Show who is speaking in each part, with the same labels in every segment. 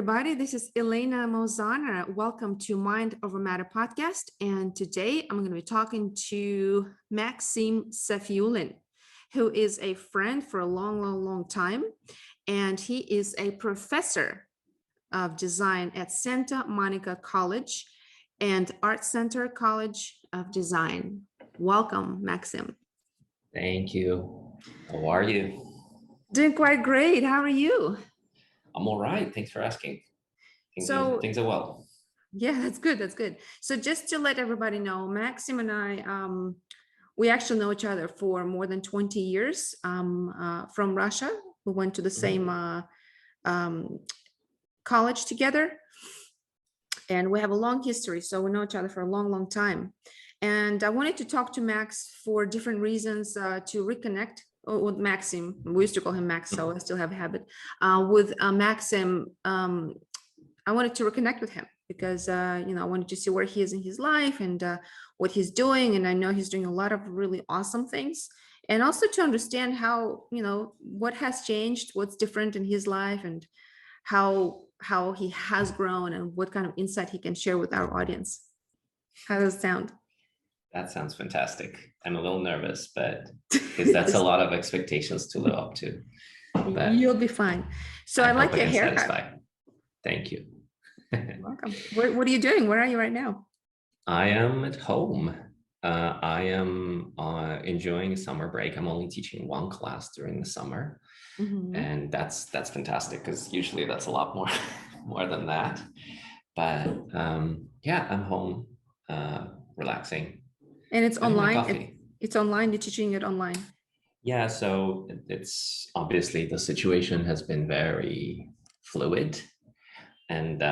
Speaker 1: everybody. This is Elena Mosaner. Welcome to Mind Over Matter podcast. And today I'm going to be talking to Maxim Safioulline, who is a friend for a long time. And he is a professor of design at Santa Monica College and ArtCenter College of Design. Welcome, Maxim.
Speaker 2: Thank you. How are you?
Speaker 1: Doing quite great. How are you?
Speaker 2: I'm all right. Thanks for asking. Things are well.
Speaker 1: Yeah, that's good. That's good. So just to let everybody know, Maxim and I, we actually know each other for more than 20 years from Russia. We went to the same college together, and we have a long history. So we know each other for a long time. And I wanted to talk to Max for different reasons to reconnect with Maxim. We used to call him Max, so I still have a habit. With Maxim, I wanted to reconnect with him because, I wanted to see where he is in his life and what he's doing. And I know he's doing a lot of really awesome things. And also to understand how, what has changed, what's different in his life, and how he has grown and what kind of insight he can share with our audience. How does it sound?
Speaker 2: That sounds fantastic. I'm a little nervous, but because that's a lot of expectations to live up to. But
Speaker 1: you'll be fine. So I like your haircut.
Speaker 2: Satisfy. Thank you.
Speaker 1: You're welcome. What are you doing? Where are you right now?
Speaker 2: I am at home. I am enjoying a summer break. I'm only teaching one class during the summer. And that's fantastic because usually that's a lot more than that. But yeah, I'm home relaxing.
Speaker 1: And it's online. It's online. You're teaching it online.
Speaker 2: Yeah, so it's obviously the situation has been very fluid, and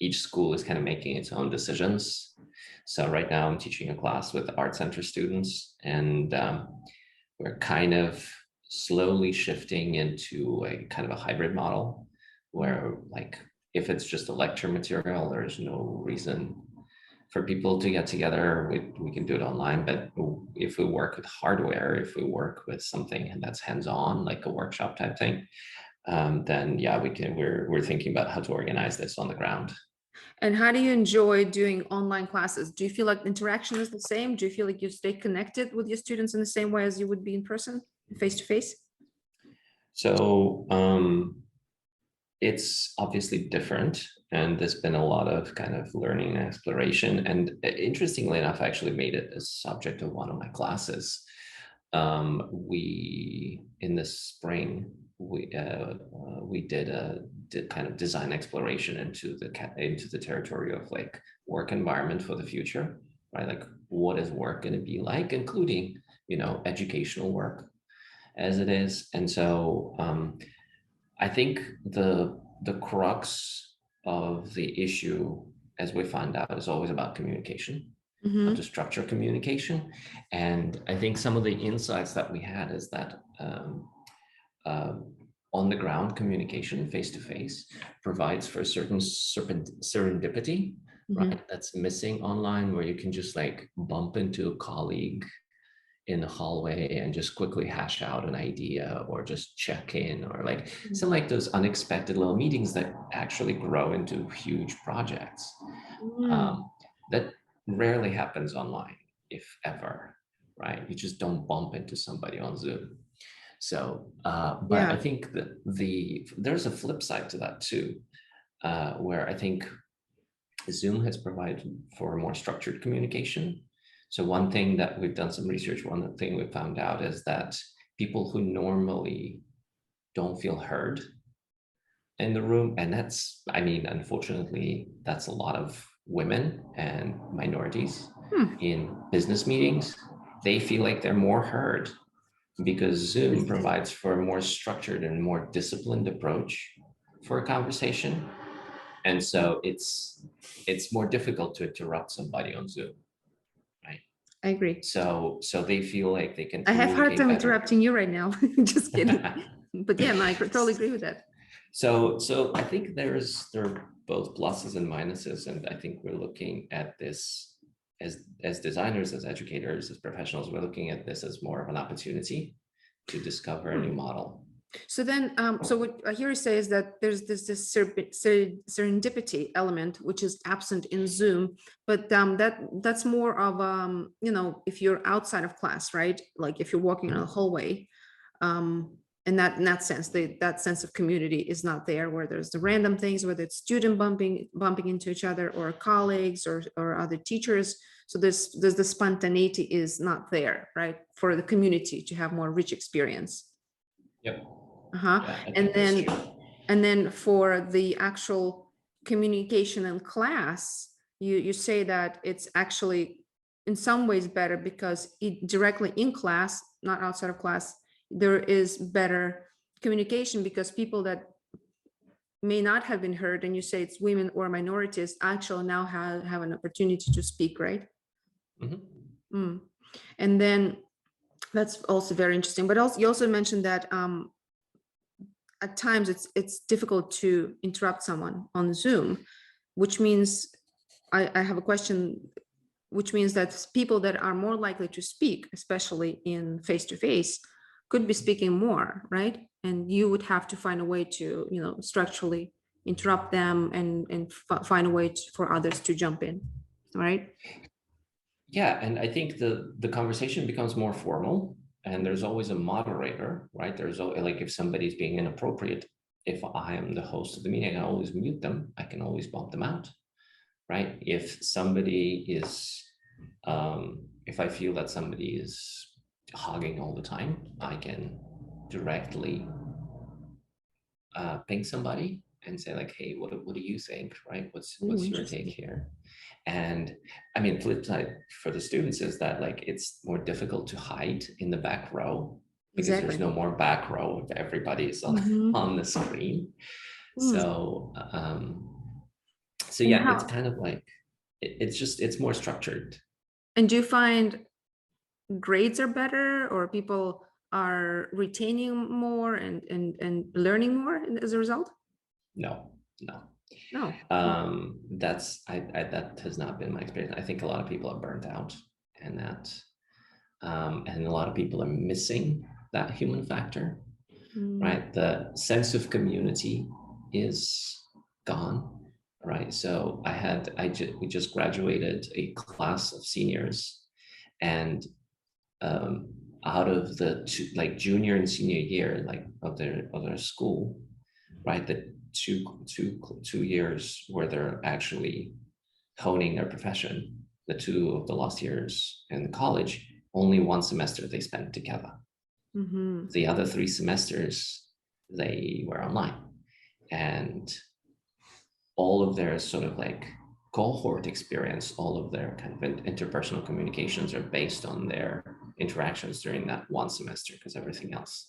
Speaker 2: each school is kind of making its own decisions. So right now I'm teaching a class with ArtCenter students, and we're kind of slowly shifting into a kind of a hybrid model where, like, if it's just a lecture material, there's no reason for people to get together. We can do it online, but if we work with hardware, if we work with something that's hands-on, like a workshop type thing, then yeah, we're thinking about how to organize this on the ground.
Speaker 1: And how do you enjoy doing online classes? Do you feel like interaction is the same? Do you feel like you stay connected with your students in the same way as you would be in person, face to face?
Speaker 2: So it's obviously different, and there's been a lot of kind of learning and exploration. And interestingly enough, I actually made it a subject of one of my classes. We in the spring we did kind of design exploration into the territory of like work environment for the future, right? Like, what is work going to be like, including educational work as it is. And so I think the crux of the issue, as we find out, is always about communication, how to structure communication. And I think some of the insights that we had is that on the ground communication, face to face, provides for a certain serendipity, right? That's missing online, where you can just like bump into a colleague in the hallway and just quickly hash out an idea, or just check in, or like some like those unexpected little meetings that actually grow into huge projects. That rarely happens online, if ever, right? You just don't bump into somebody on Zoom. So, but I think that there's a flip side to that too, where I think Zoom has provided for more structured communication. So one thing that we've done some research, one thing we found out is that people who normally don't feel heard in the room, and that's, I mean, unfortunately, that's a lot of women and minorities in business meetings, they feel like they're more heard because Zoom provides for a more structured and more disciplined approach for a conversation. And so it's more difficult to interrupt somebody on Zoom.
Speaker 1: I agree.
Speaker 2: So they feel like they can.
Speaker 1: I have hard time interrupting you right now. Just kidding. But yeah, no, I totally agree with that.
Speaker 2: So I think there are both pluses and minuses, and I think we're looking at this as designers, as educators, as professionals. We're looking at this as more of an opportunity to discover a new model.
Speaker 1: So then, so what I hear you say is that there's this serendipity element, which is absent in Zoom, but that's more of, if you're outside of class, right? Like if you're walking in a hallway, and in that sense, that sense of community is not there, where there's the random things, whether it's student bumping into each other, or colleagues, or other teachers. So there's the spontaneity is not there, right? For the community to have more rich experience.
Speaker 2: Yep.
Speaker 1: Yeah,
Speaker 2: and
Speaker 1: then for the actual communication in class, you say that it's actually in some ways better, because directly in class, not outside of class, there is better communication, because people that may not have been heard, and you say it's women or minorities, actually now have an opportunity to speak, right?
Speaker 2: Mm-hmm.
Speaker 1: And then that's also very interesting. But also, you also mentioned that at times it's difficult to interrupt someone on Zoom, which means I have a question, which means that people that are more likely to speak, especially in face-to-face, could be speaking more, right? And you would have to find a way to, structurally interrupt them, and find a way for others to jump in, right?
Speaker 2: Yeah, and I think the conversation becomes more formal, and there's always a moderator, right? There's always, like, if somebody's being inappropriate, if I am the host of the meeting, I can always mute them. I can always bump them out, right? If somebody is, if I feel that somebody is hogging all the time, I can directly ping somebody and say, like, hey, what do you think, right? What's your take here? And I mean, flip side for the students is that, like, it's more difficult to hide in the back row, because there's no more back row if everybody's on the screen. So so yeah, it's kind of like, it's more structured.
Speaker 1: And do you find grades are better, or people are retaining more and learning more as a result?
Speaker 2: No. That has not been my experience. I think a lot of people are burnt out, and and a lot of people are missing that human factor, right? The sense of community is gone, right? So we just graduated a class of seniors, and out of the junior and senior year, like of their school, right? The two years where they're actually honing their profession, the two of the last years in college, only one semester they spent together. The other 3 semesters they were online, and all of their sort of like cohort experience, all of their kind of interpersonal communications are based on their interactions during that one semester, because everything else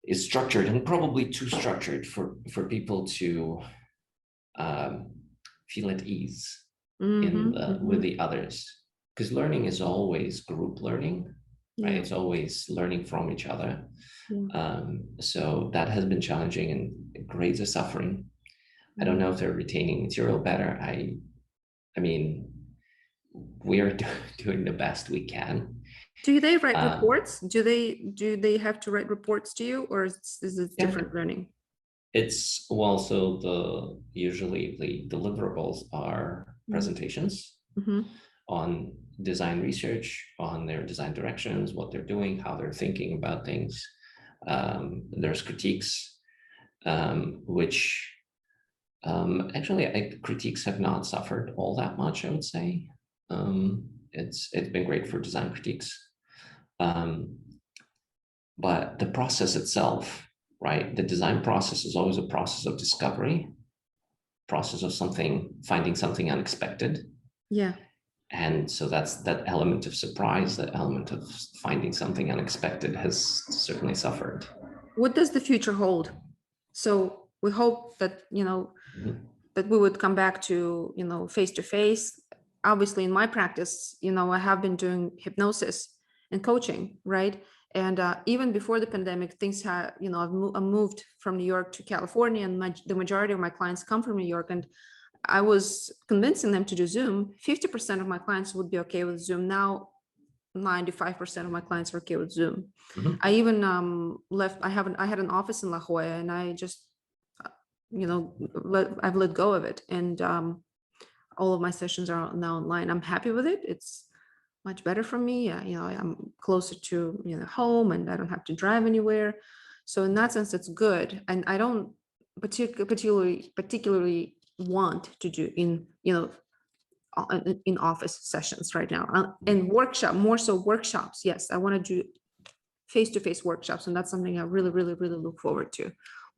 Speaker 2: is structured, and probably too structured for people to feel at ease with the others, because learning is always group learning, right? It's always learning from each other. So that has been challenging, and grades are suffering. I don't know if they're retaining material better. I mean, we are doing the best we can.
Speaker 3: Do they write reports? Do they have to write reports to you, or is it different learning?
Speaker 2: It's so usually the deliverables are presentations on design research, on their design directions, what they're doing, how they're thinking about things. There's critiques, which actually critiques have not suffered all that much, I would say. It's been great for design critiques. But the process itself, right? The design process is always a process of discovery, process of finding something unexpected.
Speaker 3: Yeah.
Speaker 2: And so that element of surprise, that element of finding something unexpected has certainly suffered.
Speaker 3: What does the future hold? So we hope that, that we would come back to, face-to-face. Obviously, in my practice, I have been doing hypnosis and coaching, right? And even before the pandemic, things had, I've moved from New York to California, and the majority of my clients come from New York. And I was convincing them to do Zoom. 50% of my clients would be okay with Zoom. Now, 95% of my clients are okay with Zoom.
Speaker 2: Mhm.
Speaker 3: I even I had an office in La Jolla, and I just, I've let go of it. And all of my sessions are now online. I'm happy with it. It's much better for me. I'm closer to, home, and I don't have to drive anywhere. So in that sense, it's good. And I don't particularly want to do in office sessions right now, and more so workshops. Yes, I want to do face-to-face workshops, and that's something I really, really, really look forward to.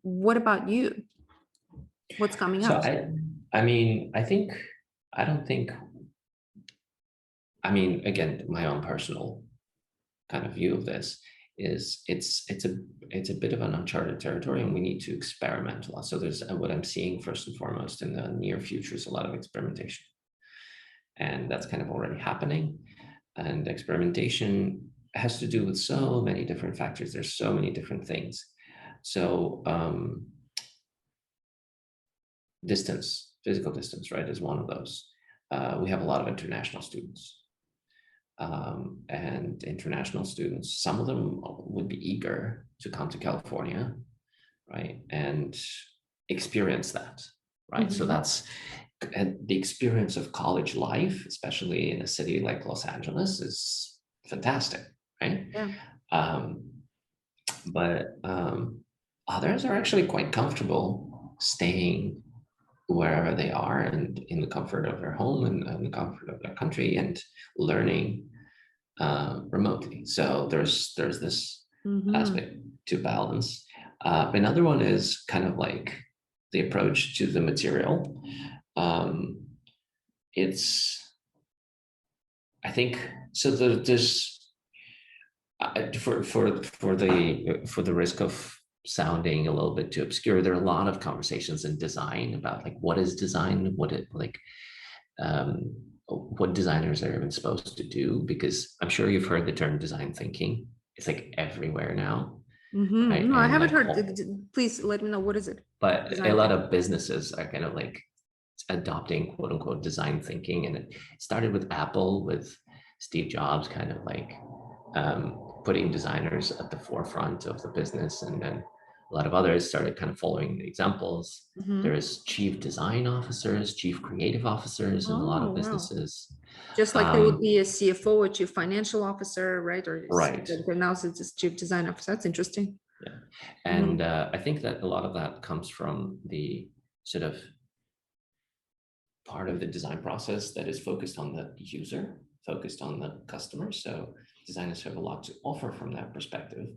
Speaker 3: What about you? What's coming
Speaker 2: So
Speaker 3: up?
Speaker 2: I mean, I don't think, I mean, again, my own personal kind of view of this is it's a bit of an uncharted territory, and we need to experiment a lot. So there's what I'm seeing first and foremost in the near future is a lot of experimentation. And that's kind of already happening. And experimentation has to do with so many different factors. There's so many different things. So physical distance, right, is one of those. We have a lot of international students. And international students, some of them would be eager to come to California, right, and experience that, right? So that's the experience of college life, especially in a city like Los Angeles, is fantastic, right?
Speaker 3: Yeah.
Speaker 2: But others are actually quite comfortable staying wherever they are and in the comfort of their home and in the comfort of their country and learning remotely. So there's this aspect to balance. Another one is kind of like the approach to the material. I think so. There's for the risk of sounding a little bit too obscure, there are a lot of conversations in design about like what is design, what designers are even supposed to do, because I'm sure you've heard the term design thinking. It's like everywhere now. Right?
Speaker 3: No, I
Speaker 2: And
Speaker 3: haven't
Speaker 2: like
Speaker 3: heard. Please let me know, what is it?
Speaker 2: but
Speaker 3: Design
Speaker 2: a lot
Speaker 3: thinking.
Speaker 2: of businesses are kind of like adopting quote unquote design thinking. And it started with Apple, with Steve Jobs kind of like putting designers at the forefront of the business. And then a lot of others started kind of following the examples. There is chief design officers, chief creative officers in a lot
Speaker 3: Oh,
Speaker 2: of
Speaker 3: wow.
Speaker 2: businesses.
Speaker 3: Just like there would be a CFO, a chief financial officer, right? Or
Speaker 2: Right.
Speaker 3: now it's just chief design officer. That's interesting.
Speaker 2: Yeah. And I think that a lot of that comes from the sort of part of the design process that is focused on the user, focused on the customer. So designers have a lot to offer from that perspective.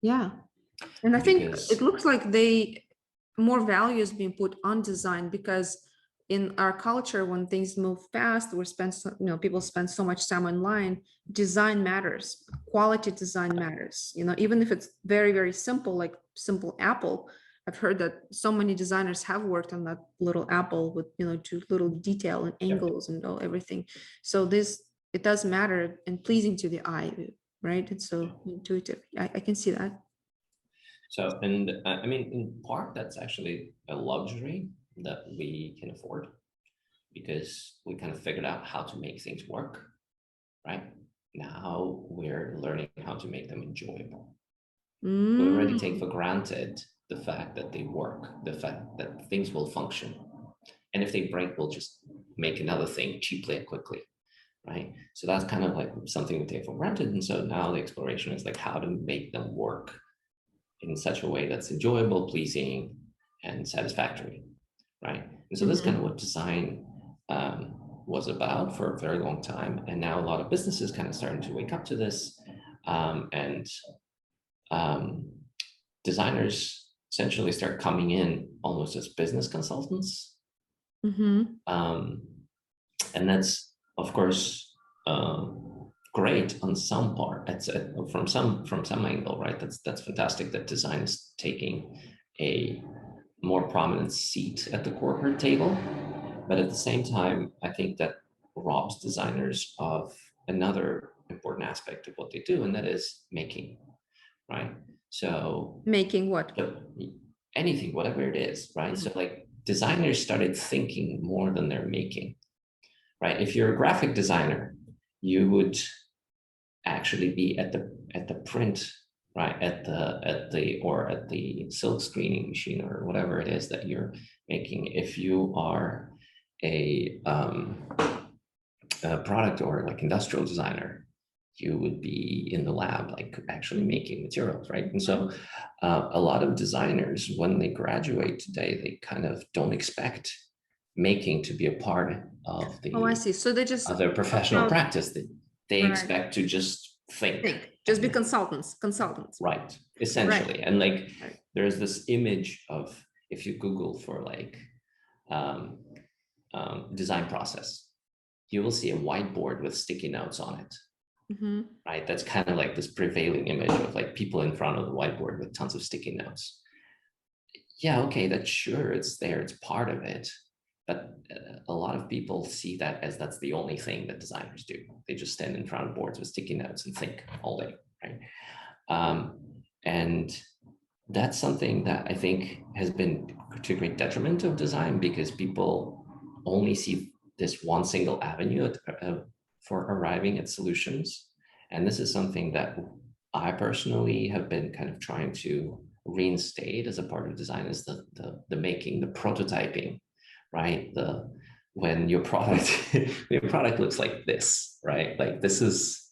Speaker 3: Yeah. And I think
Speaker 2: Because
Speaker 3: it looks like more value is being put on design, because in our culture, when things move fast, people spend so much time online. Design matters. Quality design matters. Even if it's very, very simple, like simple apple. I've heard that so many designers have worked on that little apple with, to little detail and angles and everything. So it does matter and pleasing to the eye, right? It's so intuitive. I can see that.
Speaker 2: so, and I mean, in part, that's actually a luxury that we can afford because we kind of figured out how to make things work, right? Now we're learning how to make them enjoyable. We already take for granted the fact that they work, the fact that things will function. And if they break, we'll just make another thing cheaply and quickly, right? So that's kind of like something we take for granted. And so now the exploration is like how to make them work in such a way that's enjoyable, pleasing, and satisfactory, right? And so that's kind of what design was about for a very long time. And now a lot of businesses kind of starting to wake up to this. And designers essentially start coming in almost as business consultants. And that's, of course, great on some part. It's from some angle, right? That's fantastic that design is taking a more prominent seat at the corporate table. But at the same time, I think that robs designers of another important aspect of what they do, and that is making, right? So
Speaker 3: making what?
Speaker 2: Anything, whatever it is, right? So like designers started thinking more than they're making, right? If you're a graphic designer, you would actually be at the print, right, at the silk screening machine or whatever it is that you're making. If you are a product or like industrial designer, you would be in the lab, like actually making materials, right? And so a lot of designers, when they graduate today, they kind of don't expect making to be a part of
Speaker 3: Oh, I see. So they just
Speaker 2: of their professional practice. They
Speaker 3: Right.
Speaker 2: expect to just think.
Speaker 3: Just be consultants.
Speaker 2: Right, essentially.
Speaker 3: Right.
Speaker 2: And like,
Speaker 3: Right.
Speaker 2: there's this image of, if you Google for like design process, you will see a whiteboard with sticky notes on it.
Speaker 3: Mm-hmm.
Speaker 2: Right? That's kind of like this prevailing image of like people in front of the whiteboard with tons of sticky notes. Yeah, okay, that's sure, it's there, it's part of it. But a lot of people see that as that's the only thing that designers do. They just stand in front of boards with sticky notes and think all day, right? And that's something that I think has been to great detriment of design, because people only see this one single avenue for arriving at solutions. And this is something that I personally have been kind of trying to reinstate as a part of design, is the making, the prototyping, right? When your product looks like this, right? Like this is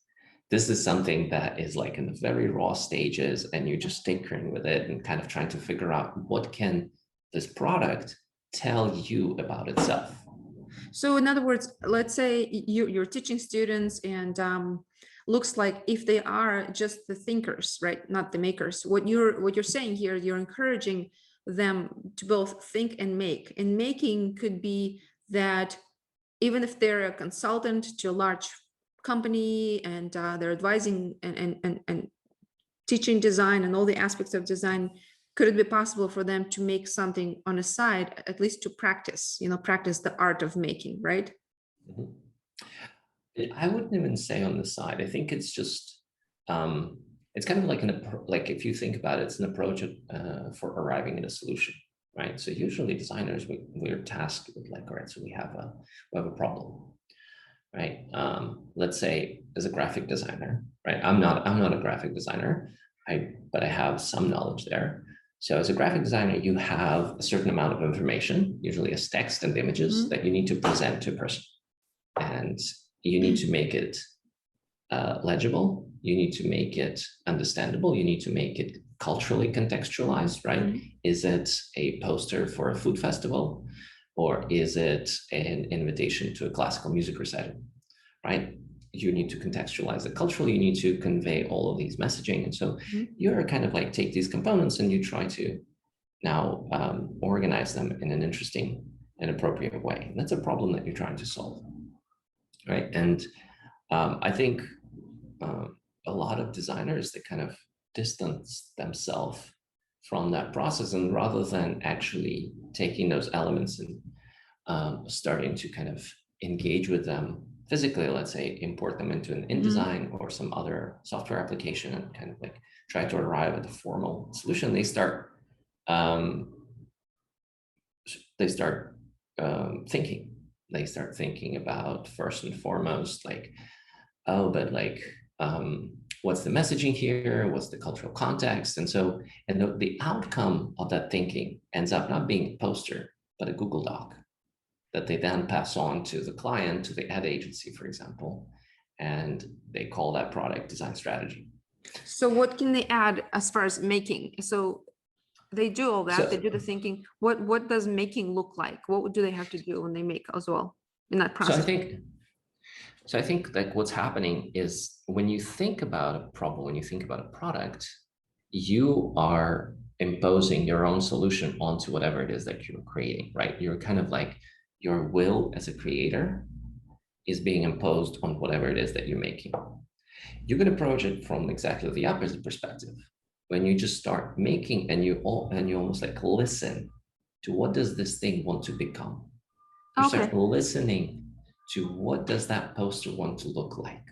Speaker 2: something that is like in the very raw stages, and you're just tinkering with it and kind of trying to figure out what can this product tell you about itself.
Speaker 3: So in other words, let's say you're teaching students, and looks like if they are just the thinkers, right, not the makers, what you're saying here, you're encouraging them to both think and make. And making could be that even if they're a consultant to a large company, and they're advising and teaching design and all the aspects of design, could it be possible for them to make something on a side, at least to practice the art of making, right?
Speaker 2: Mm-hmm. I wouldn't even say on the side. I think it's just it's kind of like if you think about it, it's an approach for arriving at a solution, right? So usually designers, we're tasked with like, all right, so we have a problem, right? Let's say as a graphic designer, right? I'm not a graphic designer, but I have some knowledge there. So as a graphic designer, you have a certain amount of information, usually as text and images, that you need to present to a person. And you need to make it legible. You need to make it understandable. You need to make it culturally contextualized, right? Mm-hmm. Is it a poster for a food festival, or is it an invitation to a classical music recital, right? You need to contextualize it culturally. You need to convey all of these messaging. And so you're kind of like take these components and you try to now organize them in an interesting and appropriate way. And that's a problem that you're trying to solve, right? And I think a lot of designers, they kind of distance themselves from that process, and rather than actually taking those elements and starting to kind of engage with them physically, let's say import them into an InDesign or some other software application and kind of like try to arrive at a formal solution, they start thinking. They start thinking about, first and foremost, like, oh, but like, what's the messaging here? What's the cultural context? And so, and the outcome of that thinking ends up not being a poster, but a Google Doc that they then pass on to the client, to the ad agency, for example, and they call that product design strategy.
Speaker 3: So what can they add as far as making? So they do all that, so, they do the thinking. What does making look like? What do they have to do when they make as well in that process?
Speaker 2: So I think like what's happening is when you think about a problem, when you think about a product, you are imposing your own solution onto whatever it is that you're creating, right? You're kind of like, your will as a creator is being imposed on whatever it is that you're making. You can approach it from exactly the opposite perspective. When you just start making and you almost like listen to what does this thing want to become. You start listening to what does that poster want to look like.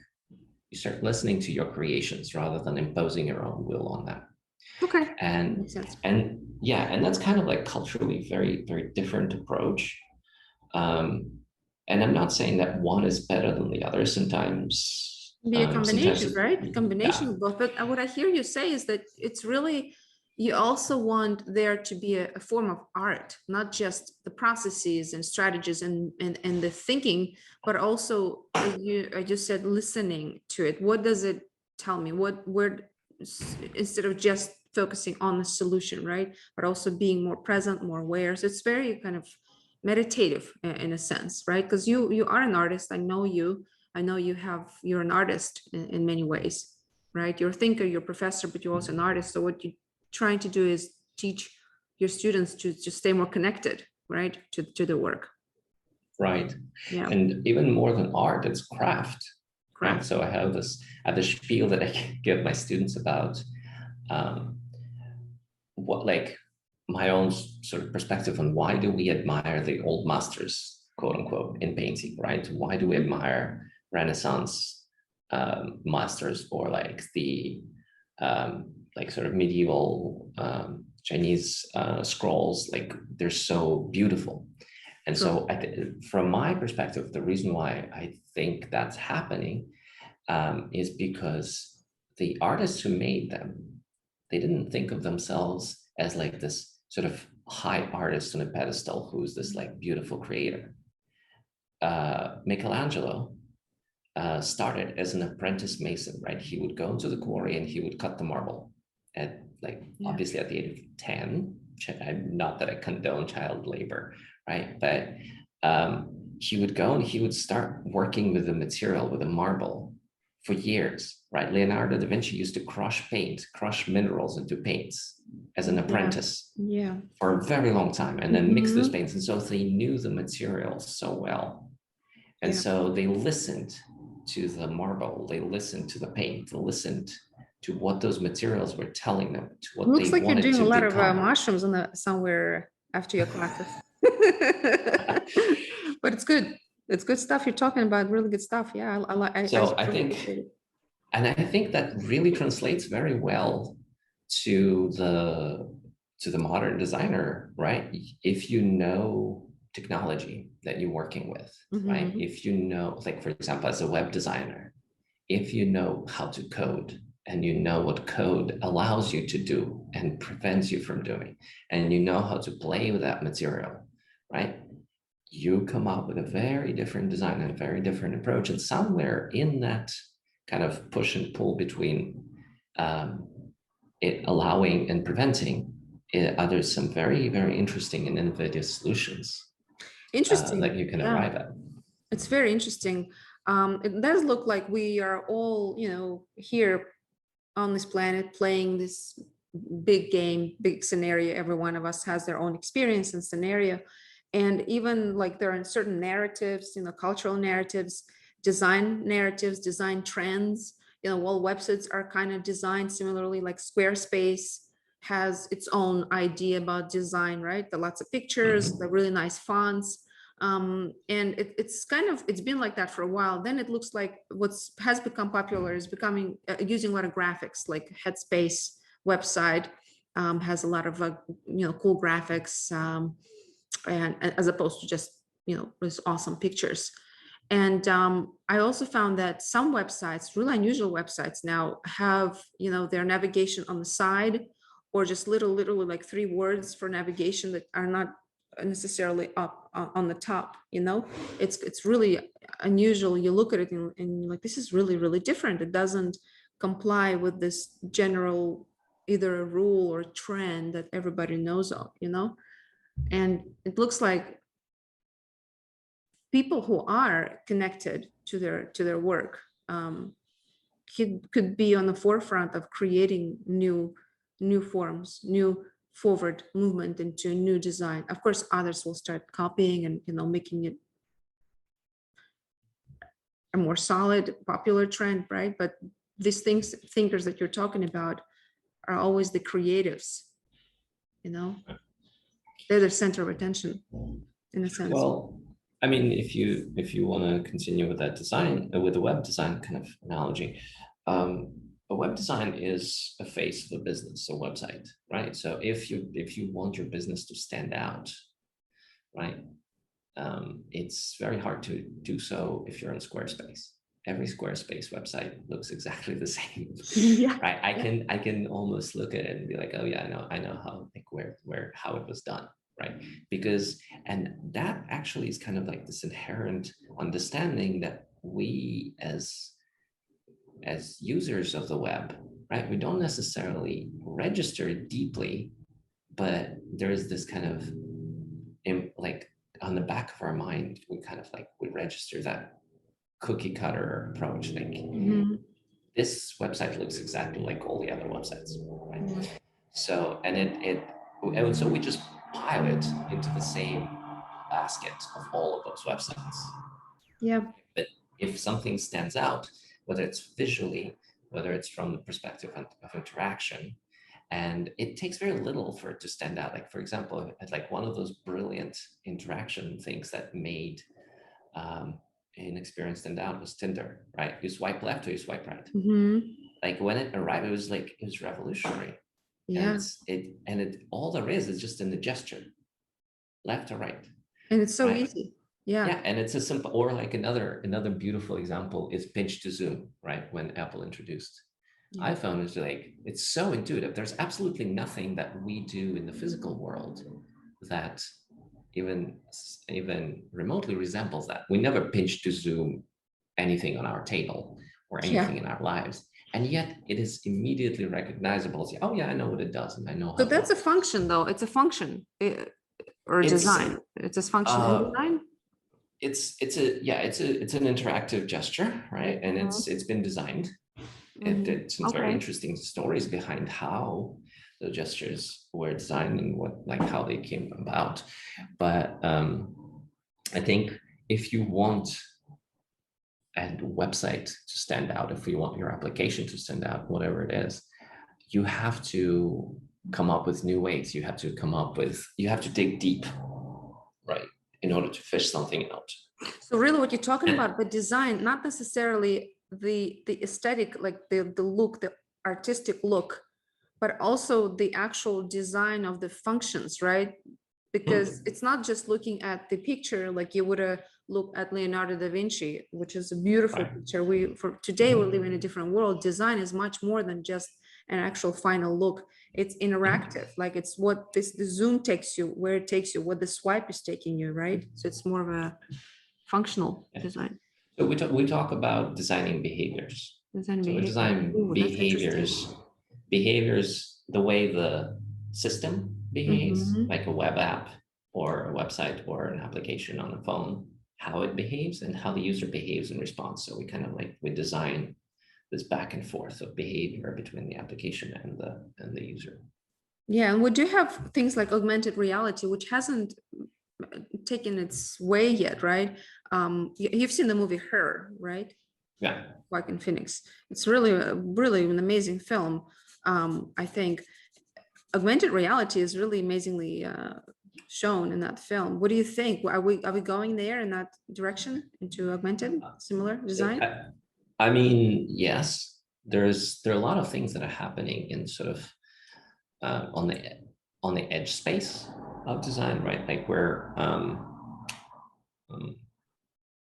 Speaker 2: You start listening to your creations rather than imposing your own will on them.
Speaker 3: Okay.
Speaker 2: And yeah, and that's kind of like culturally very, very different approach. And I'm not saying that one is better than the other. Sometimes
Speaker 3: Be a
Speaker 2: Sometimes
Speaker 3: combination,
Speaker 2: it,
Speaker 3: right? Combination
Speaker 2: yeah,
Speaker 3: of both. But what I hear you say is that it's really, you also want there to be a form of art, not just the processes and strategies and the thinking, but also, I just said, listening to it. What does it tell me? Instead of just focusing on the solution, right? But also being more present, more aware. So it's very kind of meditative in a sense, right? Because you are an artist. I know you. I know you're an artist in many ways, right? You're a thinker, you're a professor, but you're also an artist. So what you're trying to do is teach your students to stay more connected, right? To the work.
Speaker 2: right.
Speaker 3: Yeah.
Speaker 2: And even more than art, it's craft. Right.
Speaker 3: Craft.
Speaker 2: So I have the spiel that I give my students about what, like, my own sort of perspective on why do we admire the old masters, quote unquote, in painting, right? Why do we admire Renaissance masters, or like the like sort of medieval Chinese scrolls? Like, they're so beautiful. And so from my perspective, the reason why I think that's happening is because the artists who made them, they didn't think of themselves as like this sort of high artist on a pedestal who's this like beautiful creator. Michelangelo started as an apprentice mason, right? He would go into the quarry and he would cut the marble at, like, obviously at the age of 10. Not that I condone child labor, right? But he would go and he would start working with the material, with the marble, for years, right? Leonardo da Vinci used to crush minerals into paints as an apprentice for a very long time, and then mix those paints. And so they knew the materials so well. And so they listened to the marble, they listened to the paint, they listened to what those materials were telling them, to what
Speaker 3: Looks
Speaker 2: they
Speaker 3: like you're
Speaker 2: wanted
Speaker 3: doing a
Speaker 2: to
Speaker 3: lot
Speaker 2: become.
Speaker 3: of mushrooms somewhere after your classes. But it's good. It's good stuff. You're talking about really good stuff. Yeah,
Speaker 2: I think, and I think that really translates very well to the modern designer, right? If you know technology that you're working with, right? If you know, like, for example, as a web designer, if you know how to code, and you know what code allows you to do and prevents you from doing, and you know how to play with that material, right? You come up with a very different design and a very different approach. And somewhere in that kind of push and pull between it allowing and preventing, there's some very, very interesting and innovative solutions that you can arrive at.
Speaker 3: It's very interesting. It does look like we are all, here on this planet playing this big game, big scenario. Every one of us has their own experience and scenario. And even like there are certain narratives, cultural narratives, design trends, all websites are kind of designed similarly. Like Squarespace has its own idea about design, right? The lots of pictures, the really nice fonts. And it's been like that for a while. Then it looks like what has become popular is becoming using a lot of graphics, like Headspace website has a lot of cool graphics, and as opposed to just these awesome pictures. And I also found that some websites, really unusual websites now, have their navigation on the side, or just literally like 3 words for navigation that are not necessarily up on the top. It's really unusual. You look at it and you're like, this is really, really different. It doesn't comply with this general either a rule or trend that everybody knows of, and it looks like people who are connected to their work could be on the forefront of creating new forms, new forward movement into new design. Of course, others will start copying and making it a more solid, popular trend, right? But these thinkers that you're talking about are always the creatives. They're the center of attention, in a sense.
Speaker 2: Well, I mean, if you want to continue with that design, with the web design kind of analogy, a web design is a face of a business, a website, right? So if you want your business to stand out, right, it's very hard to do so if you're in Squarespace. every Squarespace website looks exactly the same.
Speaker 3: Yeah.
Speaker 2: Right? I can almost look at it and be like, oh yeah, I know how, like where how it was done, right? Because, and that actually is kind of like this inherent understanding that we as users of the web, right, we don't necessarily register deeply, but there is this kind of like on the back of our mind, we kind of like we register that cookie cutter approach, like this website looks exactly like all the other websites, right? So, and so we just pile it into the same basket of all of those websites.
Speaker 3: Yeah.
Speaker 2: But if something stands out, whether it's visually, whether it's from the perspective of interaction, and it takes very little for it to stand out. Like, for example, like one of those brilliant interaction things that made an experience stand out was Tinder, right? You swipe left or you swipe right. Like when it arrived, it was revolutionary.
Speaker 3: Yeah.
Speaker 2: And it all there is just in the gesture, left or right.
Speaker 3: And it's so
Speaker 2: right?
Speaker 3: easy. Yeah.
Speaker 2: Yeah, and it's a simple, or like another beautiful example is pinch to zoom, right? When Apple introduced iPhone, is like, it's so intuitive. There's absolutely nothing that we do in the physical world that even remotely resembles that. We never pinch to zoom anything on our table or anything in our lives. And yet it is immediately recognizable. As, oh yeah, I know what it does, and I know how.
Speaker 3: So that's a function, though. It's a function or design. It's a function and design.
Speaker 2: It's an interactive gesture, right? And it's been designed. And it's some very interesting stories behind how the gestures were designed and how they came about. But I think if you want a website to stand out, if you want your application to stand out, whatever it is, you have to come up with new ways. You have to dig deep, right, in order to fish something out.
Speaker 3: So really what you're talking about, the design, not necessarily the aesthetic, like the look, the artistic look, but also the actual design of the functions, right? Because it's not just looking at the picture like you would look at Leonardo da Vinci, which is a beautiful picture. Today we live in a different world. Design is much more than just an actual final look. It's interactive, like it's what the zoom takes you, where it takes you, what the swipe is taking you, right? So it's more of a functional design.
Speaker 2: So we talk about designing behaviors. So we design behaviors the way the system behaves, like a web app or a website or an application on a phone, how it behaves and how the user behaves in response. So we design this back and forth of behavior between the application and the user.
Speaker 3: Yeah, and we do have things like augmented reality, which hasn't taken its way yet, right? You've seen the movie Her, right?
Speaker 2: Yeah.
Speaker 3: Joaquin Phoenix. It's really an amazing film. I think augmented reality is really amazingly shown in that film. What do you think? Are we going there in that direction, into augmented similar design?
Speaker 2: I mean, yes. There are a lot of things that are happening in sort of on the edge space of design, right? Like where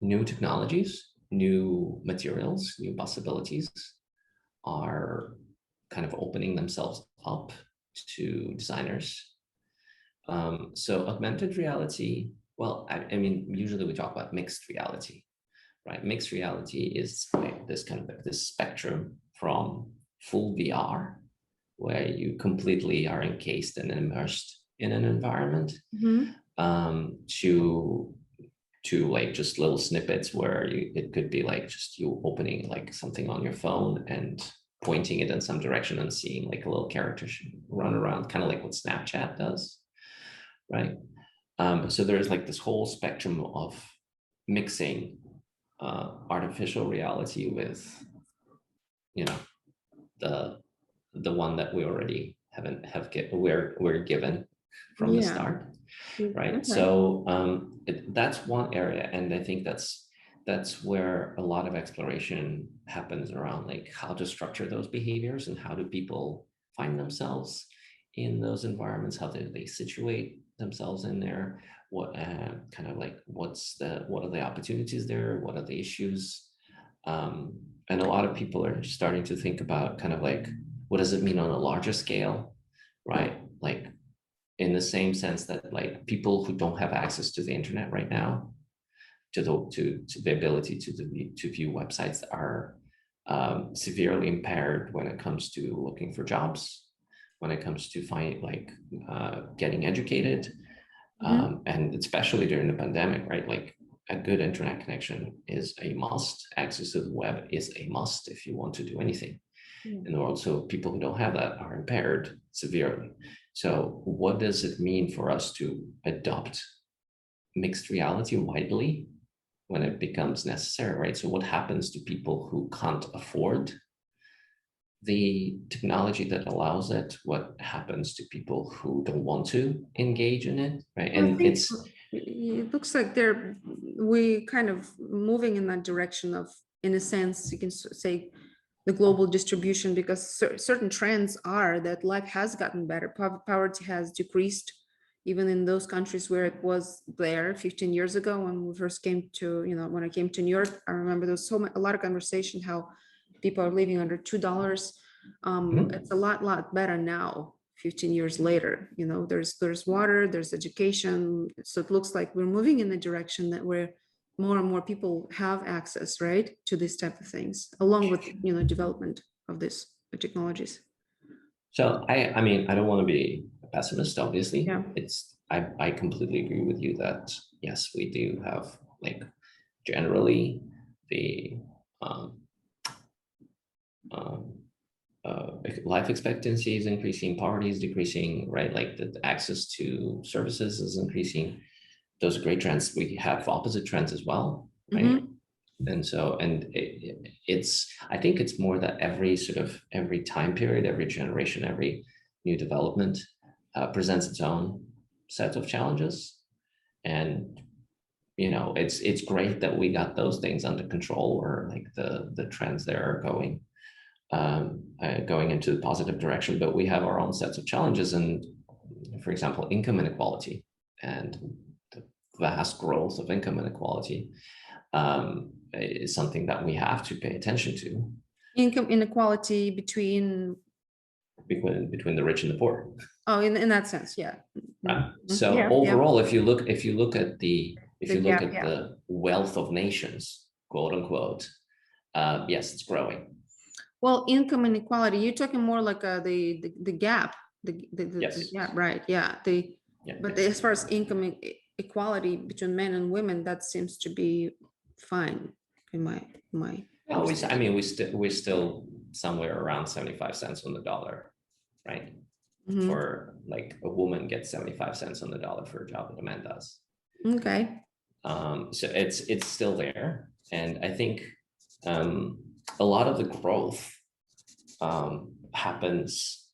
Speaker 2: new technologies, new materials, new possibilities are kind of opening themselves up to designers. So augmented reality, well, I mean, usually we talk about mixed reality, right? Mixed reality is like this kind of like this spectrum from full VR, where you completely are encased and immersed in an environment, to like just little snippets where it could be like just you opening like something on your phone and pointing it in some direction and seeing like a little character run around, kind of like what Snapchat does, right? So there's like this whole spectrum of mixing artificial reality with, the one that we already we're given from the start, right? Okay. So that's one area, and I think that's where a lot of exploration happens around like how to structure those behaviors and how do people find themselves in those environments, how do they situate themselves in there, what kind of like what are the opportunities there, what are the issues, And a lot of people are starting to think about kind of like, what does it mean on a larger scale, right? Like in the same sense that like people who don't have access to the internet right now, to the ability to view websites are severely impaired when it comes to looking for jobs, when it comes to getting educated, and especially during the pandemic, right? Like a good internet connection is a must. Access to the web is a must if you want to do anything in the world. So people who don't have that are impaired severely. So what does it mean for us to adopt mixed reality widely when it becomes necessary, right? So what happens to people who can't afford the technology that allows it? What happens to people who don't want to engage in it, right?
Speaker 3: Well, I
Speaker 2: And
Speaker 3: think
Speaker 2: it's
Speaker 3: it looks like we kind of moving in that direction of, in a sense, you can say the global distribution, because certain trends are that life has gotten better. Poverty has decreased, even in those countries where it was there 15 years ago when we first came to, when I came to New York. I remember there was a lot of conversation how people are living under $2. It's a lot better now, 15 years later. There's water, there's education. So it looks like we're moving in the direction that where more and more people have access, right, to this type of things, along with development of these technologies.
Speaker 2: so I mean, I don't want to be a pessimist, obviously.
Speaker 3: Yeah.
Speaker 2: I completely agree with you that yes, we do have like generally the life expectancy is increasing, poverty is decreasing, right? Like the access to services is increasing. Those are great trends. We have opposite trends as well, right? And so, I think it's more that every time period, every generation, every new development presents its own set of challenges. And, it's great that we got those things under control, or like the trends there are going into the positive direction, but we have our own sets of challenges. And for example, income inequality and the vast growth of income inequality is something that we have to pay attention to.
Speaker 3: Income inequality between
Speaker 2: the rich and the poor.
Speaker 3: Oh, in that sense, yeah.
Speaker 2: Right. So overall, if you look at the wealth of nations, quote unquote, yes, it's growing.
Speaker 3: Well, income inequality, you're talking more like the gap,
Speaker 2: yes.
Speaker 3: the gap, right? Yeah. But as far as income equality between men and women, that seems to be fine in my.
Speaker 2: Well, we're still somewhere around 75 cents on the dollar, right? For like a woman gets 75 cents on the dollar for a job that a man does.
Speaker 3: Okay.
Speaker 2: So it's still there, and I think a lot of the growth happens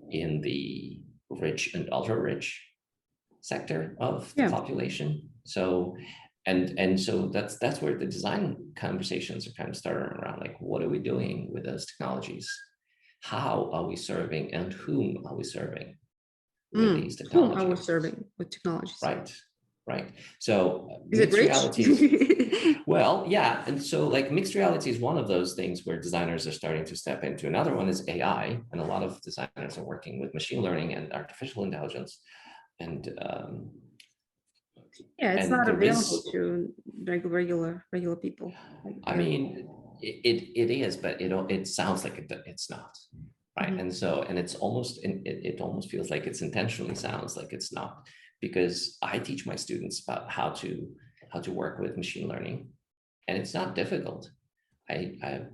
Speaker 2: in the rich and ultra rich sector of the population. So and so that's where the design conversations are kind of starting around, like, what are we doing with those technologies? How are we serving, and whom are we serving with these technologies?
Speaker 3: Whom are we serving with technologies?
Speaker 2: Right. So
Speaker 3: is it
Speaker 2: realities, well, yeah. And so like mixed reality is one of those things where designers are starting to step into. Another one is AI. And a lot of designers are working with machine learning and artificial intelligence. And
Speaker 3: it's not available to regular people.
Speaker 2: I mean, it is, but it sounds like it's not. Right. And so, and it almost feels like it's intentionally sounds like it's not, because I teach my students about how to work with machine learning, and it's not difficult.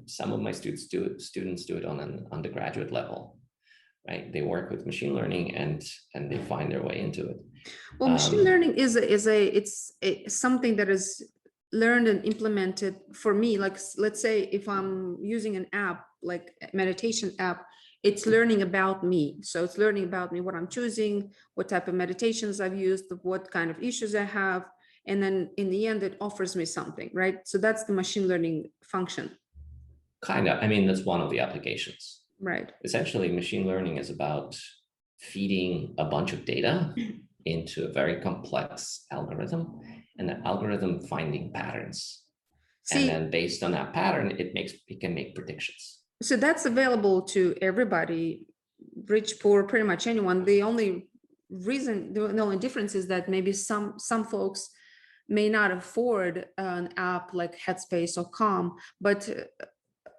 Speaker 2: Some of my students do it on an undergraduate level, right? They work with machine learning and they find their way into it.
Speaker 3: Well, machine learning is something that is learned and implemented. For me, like, let's say if I'm using an app, like a meditation app, it's learning about me. So it's learning about me, what I'm choosing, what type of meditations I've used, what kind of issues I have. And then in the end, it offers me something, right? So that's the machine learning function.
Speaker 2: Kind of. I mean, that's one of the applications.
Speaker 3: Right.
Speaker 2: Essentially, machine learning is about feeding a bunch of data into a very complex algorithm, and the algorithm finding patterns. And
Speaker 3: See,
Speaker 2: then based on that pattern, it can make predictions.
Speaker 3: so that's available to everybody, rich, poor, pretty much anyone. The only difference is that maybe some folks may not afford an app like Headspace or Calm, but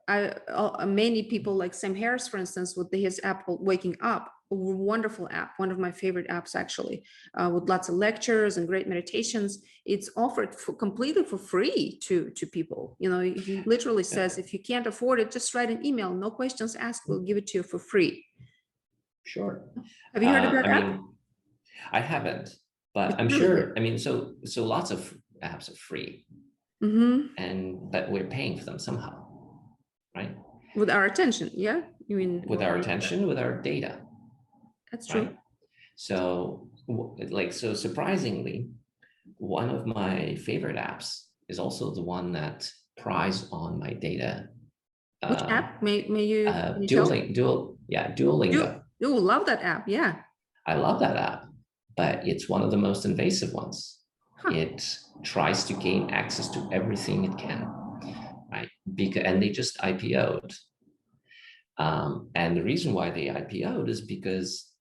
Speaker 3: many people like Sam Harris, for instance, with his app called Waking Up, a wonderful app, one of my favorite apps actually, with lots of lectures and great meditations. It's offered completely for free to people. You know, he literally says, if you can't afford it, just write an email, no questions asked, we'll give it to you for free.
Speaker 2: Sure.
Speaker 3: Have you heard of that
Speaker 2: I
Speaker 3: app?
Speaker 2: mean, I haven't, but
Speaker 3: It's
Speaker 2: I'm
Speaker 3: really
Speaker 2: sure.
Speaker 3: good.
Speaker 2: I mean, so lots of apps are free, but we're paying for them somehow, right?
Speaker 3: With our attention, yeah? You mean
Speaker 2: With our attention, with our data.
Speaker 3: That's true.
Speaker 2: Right? So surprisingly, one of my favorite apps is also the one that pries on my data.
Speaker 3: Which app? May you tell?
Speaker 2: Duolingo.
Speaker 3: You love that app, yeah.
Speaker 2: I love that app, but it's one of the most invasive ones.
Speaker 3: Huh.
Speaker 2: It tries to gain access to everything it can, right? And they just IPO'd. And the reason why they IPO'd is because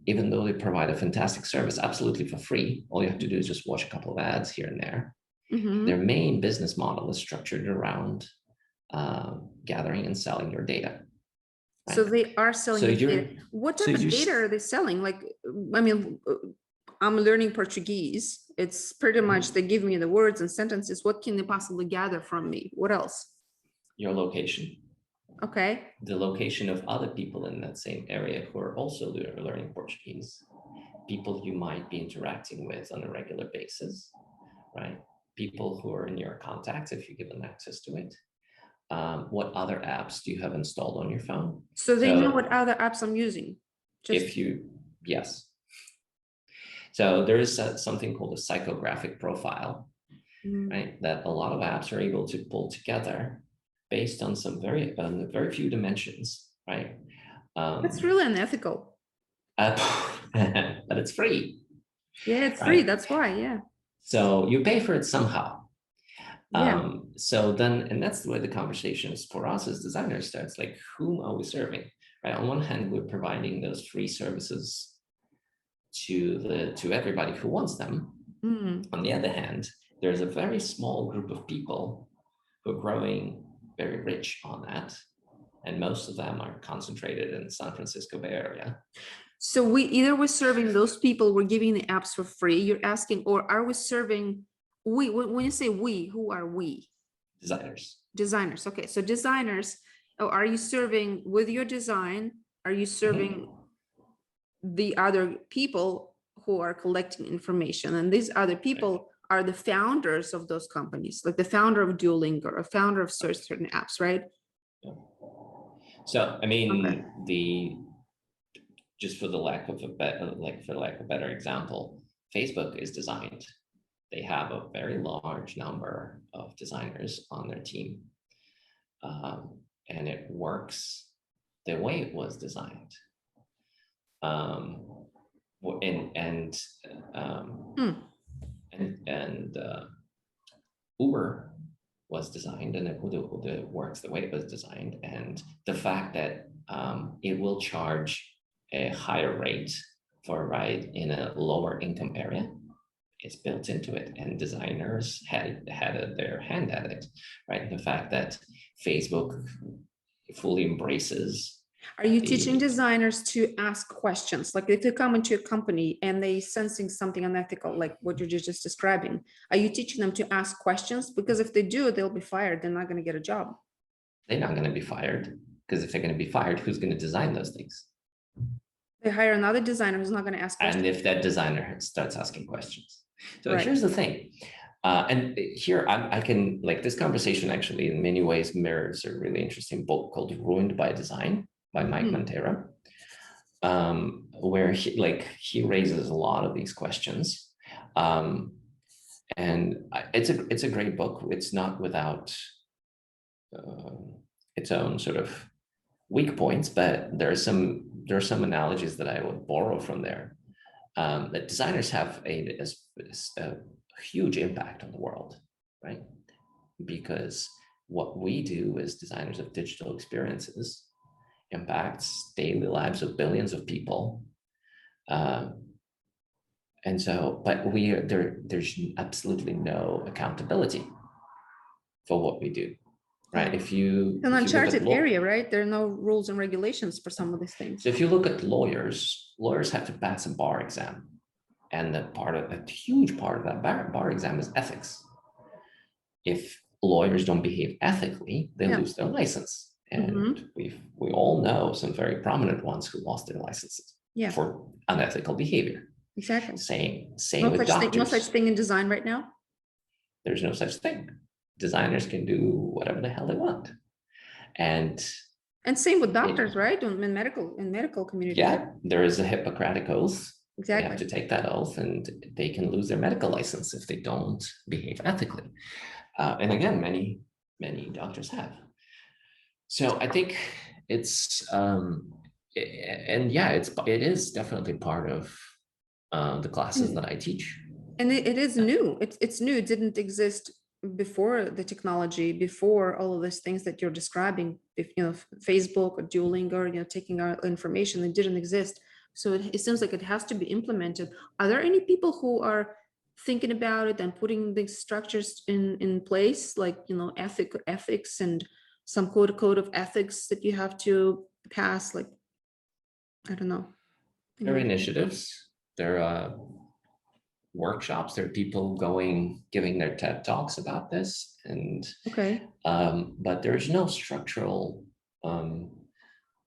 Speaker 2: even though they provide a fantastic service absolutely for free, all you have to do is just watch a couple of ads here and there. Their main business model is structured around gathering and selling your data. Right?
Speaker 3: So they are selling data. What type of data are they selling? Like, I mean, I'm learning Portuguese. It's pretty much they give me the words and sentences. What can they possibly gather from me? What else?
Speaker 2: Your location.
Speaker 3: Okay.
Speaker 2: The location of other people in that same area who are also learning Portuguese. People you might be interacting with on a regular basis, right? People who are in your contacts if you give them access to it. What other apps do you have installed on your phone?
Speaker 3: So they know what other apps I'm using.
Speaker 2: Yes. So there is something called a psychographic profile, right? That a lot of apps are able to pull together based on some very few dimensions, right?
Speaker 3: That's really unethical.
Speaker 2: But it's free.
Speaker 3: Yeah, it's free. That's why, yeah.
Speaker 2: So you pay for it somehow.
Speaker 3: Yeah.
Speaker 2: So then, and that's the way the conversation is for us as designers starts, like, whom are we serving? Right? On one hand, we're providing those free services to everybody who wants them. On the other hand, there's a very small group of people who are growing very rich on that. And most of them are concentrated in the San Francisco Bay Area.
Speaker 3: So we're serving those people, we're giving the apps for free, you're asking, or are we serving, when you say we, who are we? Designers. Okay, so designers, are you serving with your design? Are you serving the other people who are collecting information? And these other people are the founders of those companies, like the founder of Duolingo or founder of certain apps, right?
Speaker 2: Yeah. So, I mean, just for the lack of a better example, Facebook is designed. They have a very large number of designers on their team, and it works the way it was designed. Uber was designed, and it works the way it was designed, and the fact that it will charge a higher rate for a ride in a lower income area is built into it, and designers had their hand at it, right? The fact that Facebook fully embraces.
Speaker 3: Are you teaching designers to ask questions? Like if they come into a company and they sensing something unethical, like what you're just describing, are you teaching them to ask questions? Because if they do, they'll be fired. They're not going to get a job.
Speaker 2: They're not going to be fired, because if they're going to be fired, who's going to design those things?
Speaker 3: They hire another designer who's not going to ask questions.
Speaker 2: And if that designer starts asking questions. So here's the thing. And here I can, like, this conversation actually in many ways mirrors a really interesting book called Ruined by Design by Mike Montero, where he raises a lot of these questions. And it's a great book. It's not without its own sort of weak points, but there are some analogies that I would borrow from there. That designers have a huge impact on the world, right? because what we do as designers of digital experiences impacts daily lives of billions of people. And so, but there's absolutely no accountability for what we do, right? If you
Speaker 3: An
Speaker 2: if you look at
Speaker 3: uncharted area, right? There are no rules and regulations for some of these things.
Speaker 2: So if you look at lawyers have to pass a bar exam, and a huge part of that bar exam is ethics. If lawyers don't behave ethically, they lose their license. And we all know some very prominent ones who lost their licenses for unethical behavior.
Speaker 3: Exactly.
Speaker 2: Same with doctors.
Speaker 3: No such thing in design right now.
Speaker 2: There's no such thing. Designers can do whatever the hell they want. And
Speaker 3: same with doctors, right? In medical community.
Speaker 2: Yeah, there is a Hippocratic oath.
Speaker 3: Exactly.
Speaker 2: They have to take that oath, and they can lose their medical license if they don't behave ethically. And again, many doctors have. So I think it's it is definitely part of the classes that I teach.
Speaker 3: And it is new. It's new. It didn't exist before the technology, before all of these things that you're describing. If Facebook or Duolingo, taking our information, it didn't exist. So it seems like it has to be implemented. Are there any people who are thinking about it and putting these structures in place, like ethics and some code of ethics that you have to pass? Like, I don't know.
Speaker 2: There are initiatives. There are workshops. There are people giving their TED Talks about this, and but there's no structural,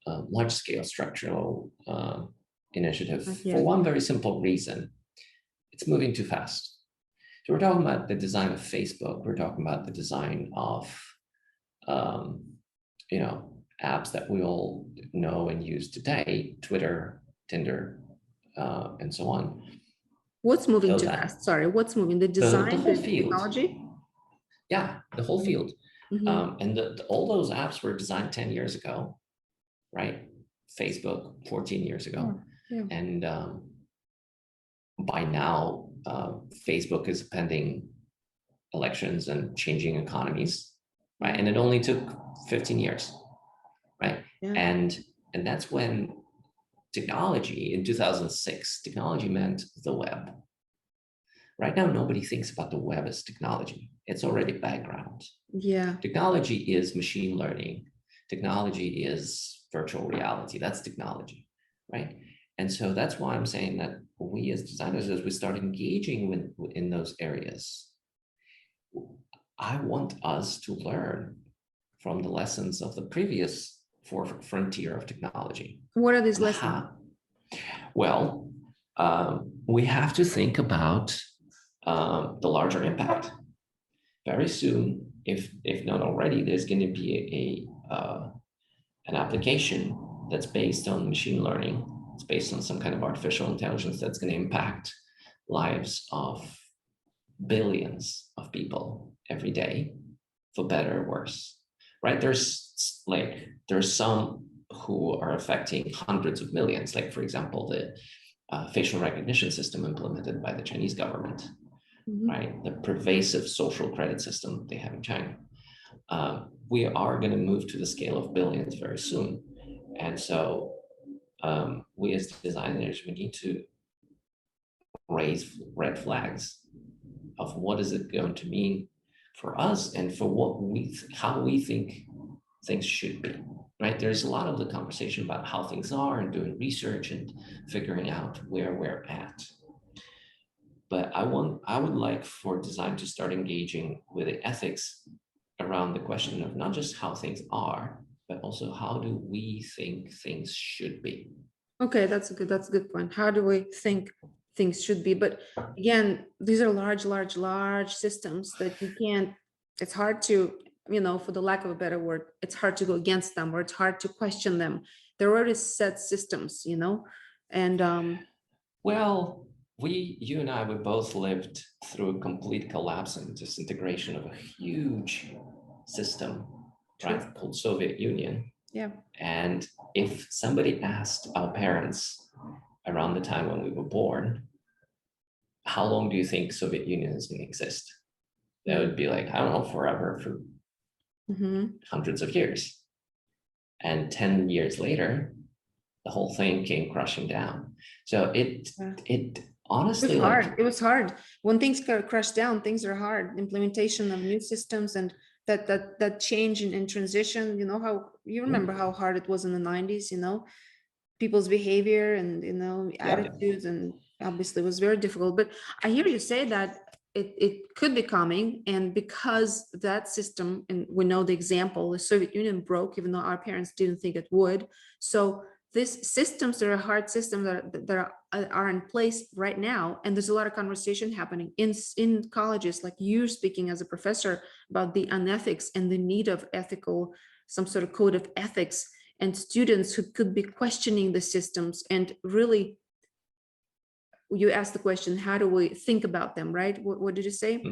Speaker 2: large-scale structural initiative for one very simple reason: it's moving too fast. So we're talking about the design of Facebook. We're talking about the design of, apps that we all know and use today: Twitter, Tinder, and so on.
Speaker 3: What's moving too fast? Sorry, what's moving? The design,
Speaker 2: the whole
Speaker 3: the
Speaker 2: field.
Speaker 3: technology?
Speaker 2: Yeah, the whole field. And all those apps were designed 10 years ago, right? Facebook 14 years ago. And by now, Facebook is pending elections and changing economies, right? And it only took 15 years, right? And that's when technology, in 2006, technology meant the web. Right now, nobody thinks about the web as technology. It's already background. Technology is machine learning. Technology is virtual reality. That's technology, right? And so that's why I'm saying that we as designers, as we start engaging in those areas, I want us to learn from the lessons of the previous frontier of technology.
Speaker 3: What are these lessons?
Speaker 2: Well, we have to think about the larger impact. Very soon, if not already, there's going to be an application that's based on machine learning. It's based on some kind of artificial intelligence that's going to impact lives of billions of people every day, for better or worse, right? There's some who are affecting hundreds of millions, like, for example, the facial recognition system implemented by the Chinese government, right? The pervasive social credit system they have in China. We are going to move to the scale of billions very soon. And so we as designers, we need to raise red flags of what is it going to mean for us and for how we think things should be, right? There's a lot of the conversation about how things are and doing research and figuring out where we're at. But I would like for design to start engaging with the ethics around the question of not just how things are, but also how do we think things should be.
Speaker 3: Okay, that's a good point. How do we think things should be? But again, these are large systems that you can't, it's hard to, for the lack of a better word, it's hard to go against them, or it's hard to question them. They're already set systems, and
Speaker 2: well, you and I, we both lived through a complete collapse and disintegration of a huge system, right, called Soviet Union. And if somebody asked our parents around the time when we were born, how long do you think Soviet Union is going to exist? That would be like, I don't know, forever, for hundreds of years. And 10 years later, the whole thing came crushing down. So it honestly,
Speaker 3: It was
Speaker 2: like,
Speaker 3: hard. It was hard. When things crash down, things are hard. Implementation of new systems and that change in transition, you know, how you remember how hard it was in the 90s, you know, people's behavior and, you know, attitudes, and obviously it was very difficult. But I hear you say that it could be coming, and because that system, and we know the example, the Soviet Union broke, even though our parents didn't think it would. So these systems, there are hard systems that are in place right now, and there's a lot of conversation happening in colleges, like you speaking as a professor about the unethics and the need of ethical, some sort of code of ethics, and students who could be questioning the systems. And really, you asked the question, how do we think about them, right? What did you say?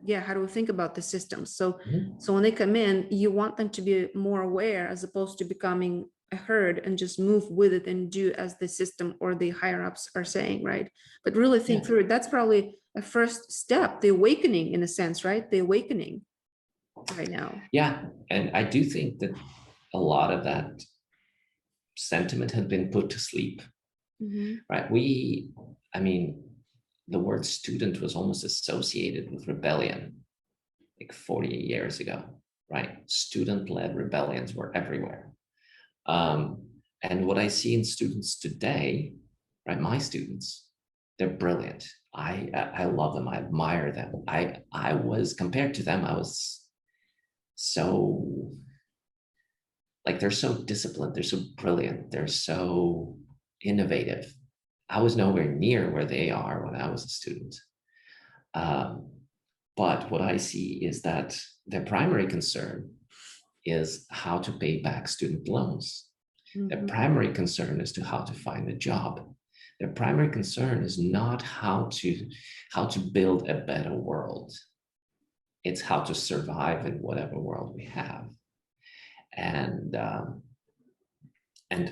Speaker 3: Yeah, how do we think about the systems? So when they come in, you want them to be more aware, as opposed to becoming a herd and just move with it and do as the system or the higher ups are saying, right? But really think through it. That's probably a first step, the awakening, in a sense, right? The awakening right now.
Speaker 2: Yeah, and I do think that a lot of that sentiment had been put to sleep, right? I mean, the word student was almost associated with rebellion like 40 years ago, right? Student-led rebellions were everywhere. And what I see in students today, right? My students, they're brilliant. I love them. I admire them. I was, compared to them, I was so, like, they're so disciplined. They're so brilliant. They're so innovative. I was nowhere near where they are when I was a student. But what I see is that their primary concern is how to pay back student loans. Their primary concern is to how to find a job. Their primary concern is not how to build a better world. It's how to survive in whatever world we have. And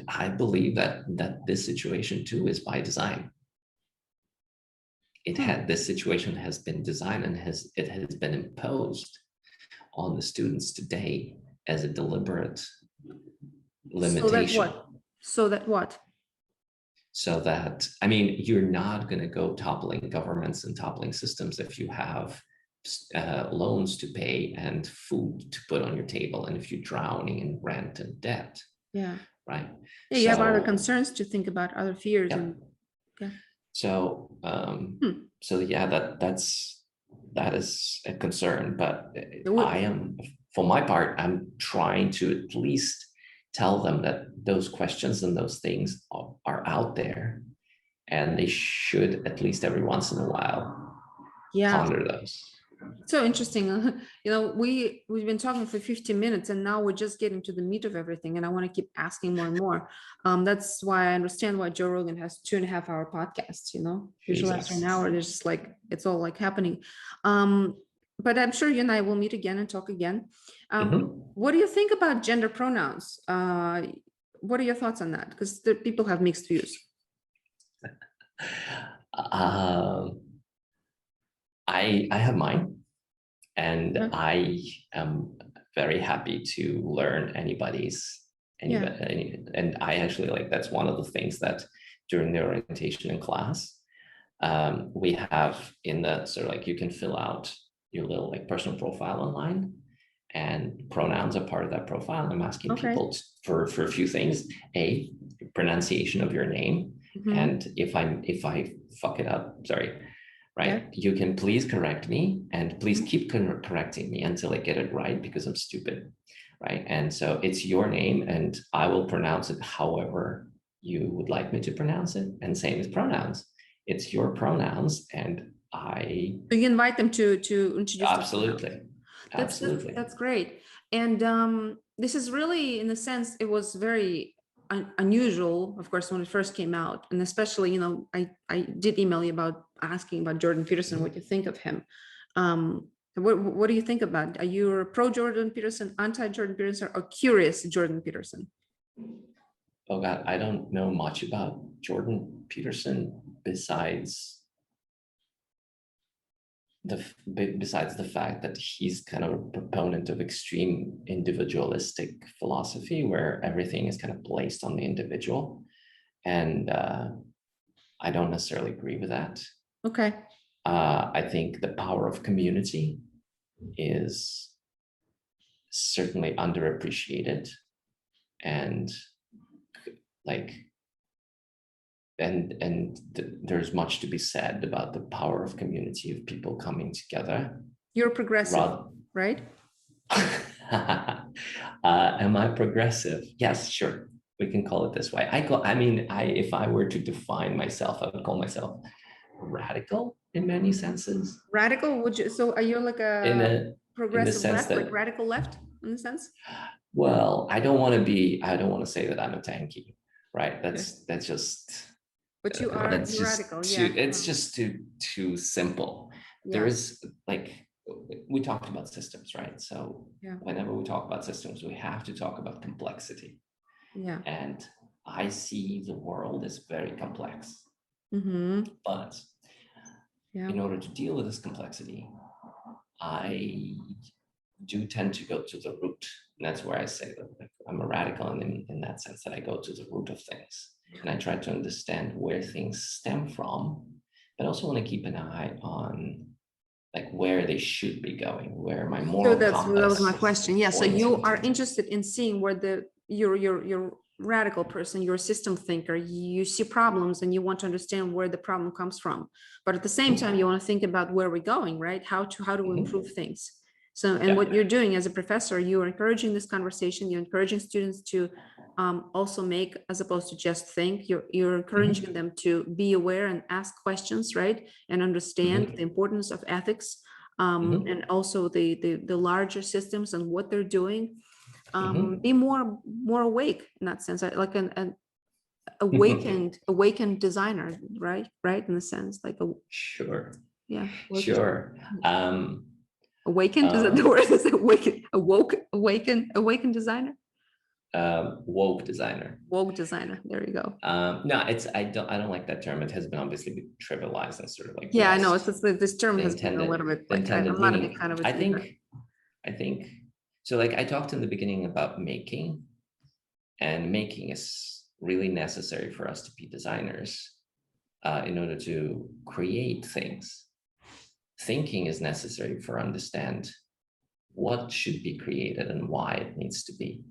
Speaker 2: I believe that this situation too is by design. This situation has been designed, and it has been imposed on the students today as a deliberate limitation.
Speaker 3: So that,
Speaker 2: I mean, you're not going to go toppling governments and toppling systems if you have loans to pay and food to put on your table, and if you're drowning in rent and debt.
Speaker 3: Yeah.
Speaker 2: Right.
Speaker 3: Yeah, you have other concerns to think about, other fears.
Speaker 2: Yeah.
Speaker 3: And yeah.
Speaker 2: So yeah, that is a concern, but I am, for my part, I'm trying to at least tell them that those questions and those things are out there, and they should, at least every once in a while, ponder those.
Speaker 3: So interesting. You know, we've been talking for 15 minutes, and now we're just getting to the meat of everything, and I want to keep asking more and more. That's why I understand why Joe Rogan has 2.5-hour podcasts, you know. Usually after an hour, there's just like, it's all like happening. But I'm sure you and I will meet again and talk again. What do you think about gender pronouns? What are your thoughts on that? Because people have mixed views.
Speaker 2: I have mine, and I am very happy to learn anybody's. And I actually, like, that's one of the things that during the orientation in class, we have in the sort of like, you can fill out your little like personal profile online, and pronouns are part of that profile. I'm asking people for a few things: a pronunciation of your name, and if I fuck it up, sorry. Right. You can please correct me, and please keep correcting me until I get it right, because I'm stupid. Right. And so it's your name, and I will pronounce it however you would like me to pronounce it. And same as pronouns. It's your pronouns, and I.
Speaker 3: So you invite them to introduce.
Speaker 2: Absolutely. Absolutely.
Speaker 3: That's great. And this is really, in a sense, it was very unusual, of course, when it first came out, and especially, you know, I did email you about asking about Jordan Peterson, what you think of him. What do you think about? Are you pro Jordan Peterson, anti Jordan Peterson, or curious Jordan Peterson?
Speaker 2: Oh God, I don't know much about Jordan Peterson besides besides the fact that he's kind of a proponent of extreme individualistic philosophy where everything is kind of placed on the individual. And I don't necessarily agree with that.
Speaker 3: Okay.
Speaker 2: I think the power of community is certainly underappreciated, and there's much to be said about the power of community, of people coming together.
Speaker 3: You're progressive, right?
Speaker 2: Am I progressive? Yes, sure. We can call it this way. If I were to define myself, I would call myself radical in many senses.
Speaker 3: Radical? So are you like a progressive left, like radical left in a sense?
Speaker 2: Well, I don't want to say that I'm a tanky, right? That's just.
Speaker 3: But you are radical, yeah.
Speaker 2: It's just too simple. Yeah. There is we talked about systems, right? So whenever we talk about systems, we have to talk about complexity.
Speaker 3: Yeah.
Speaker 2: And I see the world as very complex. But in order to deal with this complexity, I do tend to go to the root. And that's where I say that I'm a radical in that sense, that I go to the root of things. And I try to understand where things stem from, but also want to keep an eye on where they should be going, where my moral compass.
Speaker 3: So that was my question. Yeah. So you are interested in seeing where your radical person, you're a system thinker, you see problems and you want to understand where the problem comes from. But at the same time, you want to think about where we're going, right? How do we improve things? So, and what you're doing as a professor, you are encouraging this conversation, you're encouraging students to also make, as opposed to just think, you're encouraging them to be aware and ask questions, right? And understand the importance of ethics, and also the larger systems and what they're doing. Be more awake in that sense, like an awakened designer, right? In the sense, like a
Speaker 2: sure.
Speaker 3: Yeah.
Speaker 2: Sure.
Speaker 3: Awakened, is that the word? Is it awakened designer?
Speaker 2: Woke designer.
Speaker 3: Woke designer. There you go.
Speaker 2: No, I don't like that term. It has been obviously been trivialized and sort of like.
Speaker 3: Yeah, I know. It's just, this term has been a little bit. I'm not a big fan of it.
Speaker 2: I think so. Like I talked in the beginning about making, and making is really necessary for us to be designers in order to create things. Thinking is necessary for understand what should be created and why it needs to be.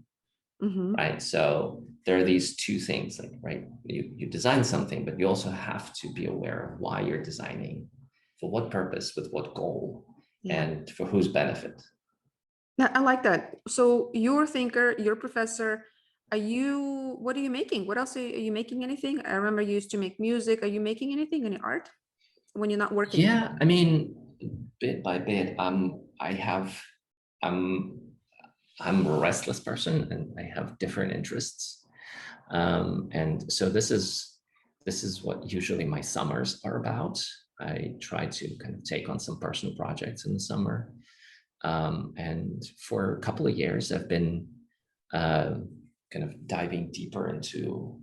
Speaker 2: Right. So there are these two things, you design something, but you also have to be aware of why you're designing, for what purpose, with what goal, and for whose benefit.
Speaker 3: Yeah, I like that. So you're a thinker, you're a professor. What are you making? What else are you making? Anything? I remember you used to make music. Are you making anything, any art when you're not working?
Speaker 2: Yeah, I mean, bit by bit, I'm a restless person and I have different interests. And so this is what usually my summers are about. I try to kind of take on some personal projects in the summer. And for a couple of years, I've been kind of diving deeper into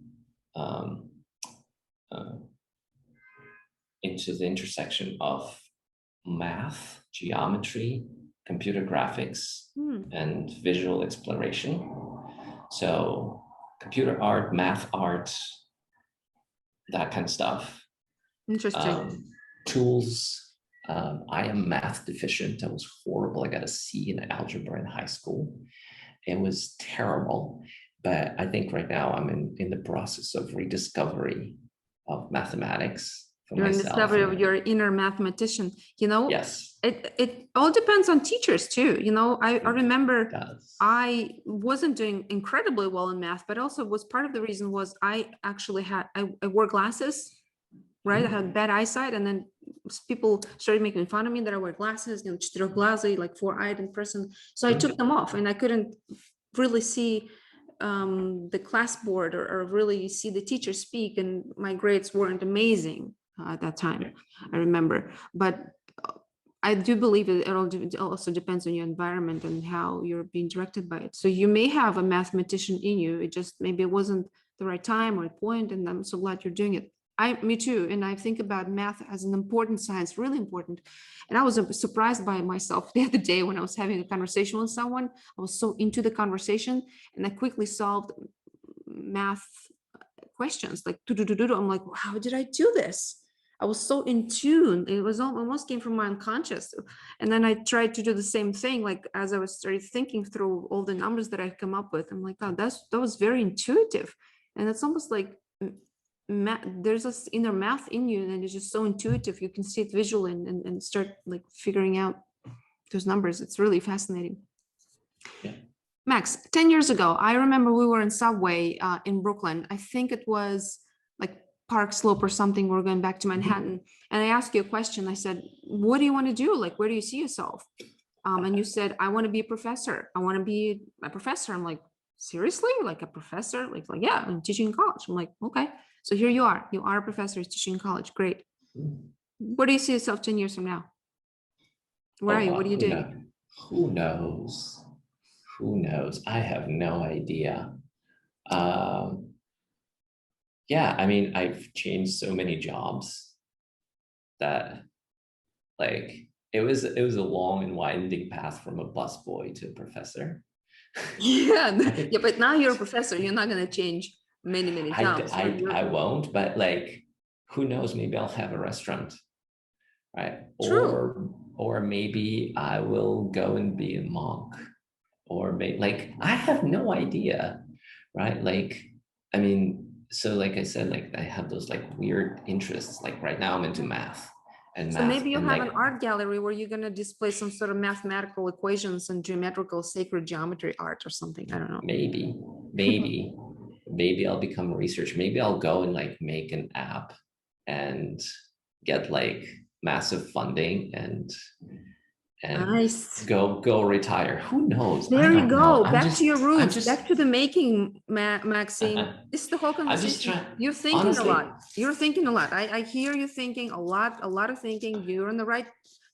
Speaker 2: the intersection of math, geometry, computer graphics, and visual exploration. So computer art, math art, that kind of stuff.
Speaker 3: Interesting.
Speaker 2: Tools. I am math deficient. I was horrible. I got a C in algebra in high school. It was terrible. But I think right now I'm in the process of rediscovery of mathematics.
Speaker 3: You're in discovery of your inner mathematician,
Speaker 2: Yes.
Speaker 3: It all depends on teachers too. I remember I wasn't doing incredibly well in math, but also was part of the reason was I actually I wore glasses, right? I had bad eyesight, and then people started making fun of me that I wear glasses, четырехглазый, like four-eyed in person. So I took them off, and I couldn't really see the class board or really see the teacher speak, and my grades weren't amazing at that time, I remember. But I do believe it also depends on your environment and how you're being directed by it. So you may have a mathematician in you, it just maybe it wasn't the right time or point, and I'm so glad you're doing it. Me too. And I think about math as an important science, really important. And I was surprised by myself the other day when I was having a conversation with someone. I was so into the conversation and I quickly solved math questions like do. I'm like, how did I do this? I was so in tune. It was almost came from my unconscious. And then I tried to do the same thing. Like as I was started thinking through all the numbers that I'd come up with, I'm like, oh, that was very intuitive. And it's almost like there's this inner math in you, and it's just so intuitive. You can see it visually and start like figuring out those numbers. It's really fascinating.
Speaker 2: Yeah.
Speaker 3: Max, 10 years ago, I remember we were in Subway in Brooklyn. I think it was like Park Slope or something. We were going back to Manhattan. And I asked you a question. I said, what do you want to do? Like, where do you see yourself? And you said, I want to be a professor. I want to be a professor. I'm like, seriously? Like a professor? Like yeah, I'm teaching in college. I'm like, okay. So here you are. You are a professor teaching in college. Great. Where do you see yourself 10 years from now? Where are you? What are you doing?
Speaker 2: Who knows? Who knows? I have no idea. Yeah, I mean, I've changed so many jobs that like it was a long and winding path from a busboy to a professor.
Speaker 3: Yeah, yeah, but now you're a professor. You're not going to change many jobs.
Speaker 2: I won't, but like, who knows? Maybe I'll have a restaurant, right?
Speaker 3: True.
Speaker 2: Or maybe I will go and be a monk, or maybe like I have no idea, right? Like, I mean, so like I said, like I have those like weird interests. Like right now I'm into math. And
Speaker 3: so maybe you'll have
Speaker 2: like,
Speaker 3: an art gallery where you're going to display some sort of mathematical equations and geometrical sacred geometry art or something. I don't know.
Speaker 2: Maybe I'll become a researcher. Maybe I'll go and like make an app and get like massive funding and
Speaker 3: nice.
Speaker 2: go retire. Who knows?
Speaker 3: There you go.
Speaker 2: Know.
Speaker 3: Back to your roots. Back to the making, Maxime. This is the whole conversation. You're thinking honestly, a lot. You're thinking a lot. I hear you thinking a lot of thinking. You're on the right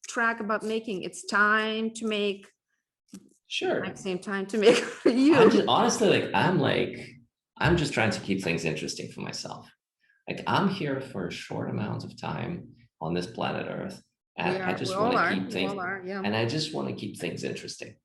Speaker 3: track about making. It's time to make.
Speaker 2: Sure.
Speaker 3: Maxime, time to make for you.
Speaker 2: Honestly, I'm just trying to keep things interesting for myself. Like I'm here for a short amount of time on this planet Earth. And I just want to keep things, and I just want to keep things interesting.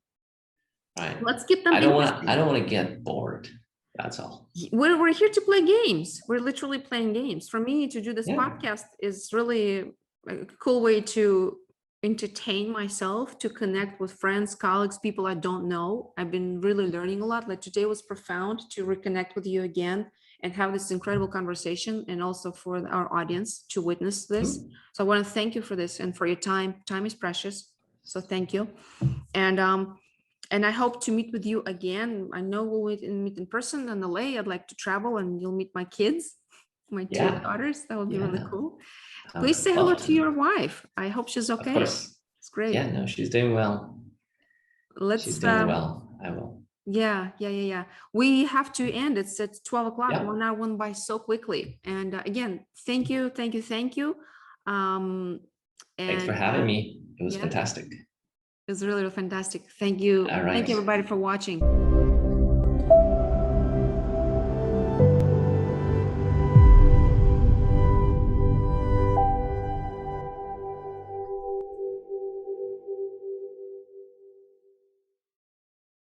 Speaker 2: Right.
Speaker 3: Let's keep them.
Speaker 2: I don't want to get bored. That's all.
Speaker 3: We're here to play games. We're literally playing games. For me to do this podcast is really a cool way to entertain myself, to connect with friends, colleagues, people I don't know. I've been really learning a lot. Like today was profound to reconnect with you again and have this incredible conversation, and also for our audience to witness this. So I want to thank you for this and for your time. Time is precious. So thank you. And I hope to meet with you again. I know we'll meet in person in LA. I'd like to travel and you'll meet my kids, my two daughters. That would be really cool. Please say hello to your wife. I hope she's okay.
Speaker 2: Of course.
Speaker 3: It's great.
Speaker 2: Yeah, no, she's doing well. She's doing well. I will.
Speaker 3: Yeah. We have to end. It's at 12 o'clock. 1 hour went by so quickly. And again, thank you. Thanks
Speaker 2: for having me. It was fantastic.
Speaker 3: It was really fantastic. Thank you.
Speaker 2: All right.
Speaker 3: Thank you everybody for watching.